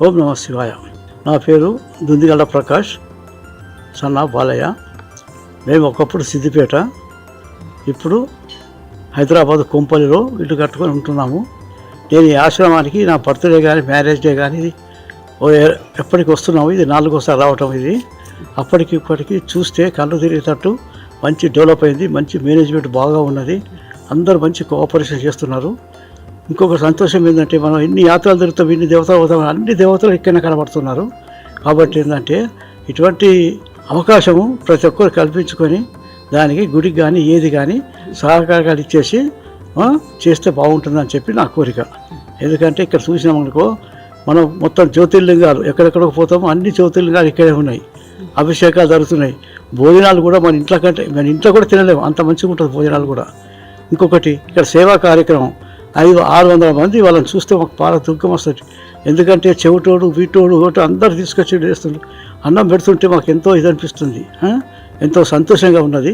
ఓం నమః శివాయ. నా పేరు దుందిగళ్ళ ప్రకాష్, సన్నా బాలయ్య. మేము ఒకప్పుడు సిద్దిపేట, ఇప్పుడు హైదరాబాద్ కొంపల్లిలో ఇల్లు కట్టుకొని ఉంటున్నాము. నేను ఈ ఆశ్రమానికి నా బర్త్డే కానీ మ్యారేజ్ డే కానీ ఎప్పటికి వస్తున్నాము. ఇది 4వసారి రావటం. ఇది అప్పటికి ఇప్పటికి చూస్తే కళ్ళు తిరిగేటట్టు మంచి డెవలప్ అయింది. మంచి మేనేజ్మెంట్ బాగా ఉన్నది. అందరూ మంచి కోఆపరేషన్ చేస్తున్నారు. ఇంకొక సంతోషం ఏంటంటే, మనం ఎన్ని యాత్రలు తిరుగుతాం, ఇన్ని దేవతలు పోతాం, అన్ని దేవతలు ఇక్కడ కనబడుతున్నారు. కాబట్టి ఏంటంటే, ఇటువంటి అవకాశము ప్రతి ఒక్కరు కల్పించుకొని దానికి గుడికి కానీ ఏది కానీ సహకారాలు ఇచ్చేసి చేస్తే బాగుంటుందని చెప్పి నా కోరిక. ఎందుకంటే ఇక్కడ చూసినామనుకో, మనం మొత్తం జ్యోతిర్లింగాలు ఎక్కడెక్కడికి పోతామో అన్ని జ్యోతిర్లింగాలు ఇక్కడే ఉన్నాయి. అభిషేకాలు జరుగుతున్నాయి. భోజనాలు కూడా మన ఇంట్లో కూడా తినలేము, అంత మంచిగా ఉంటుంది భోజనాలు కూడా. ఇంకొకటి ఇక్కడ సేవా కార్యక్రమం 500-600 మంది వాళ్ళని చూస్తే మాకు బాగా దుఃఖం వస్తుంది. ఎందుకంటే చెవిటోడు వీటోడు ఒకటి అందరు తీసుకొచ్చి వేస్తుండ్రు. అన్నం పెడుతుంటే మాకు ఎంతో ఇది అనిపిస్తుంది, ఎంతో సంతోషంగా ఉన్నది.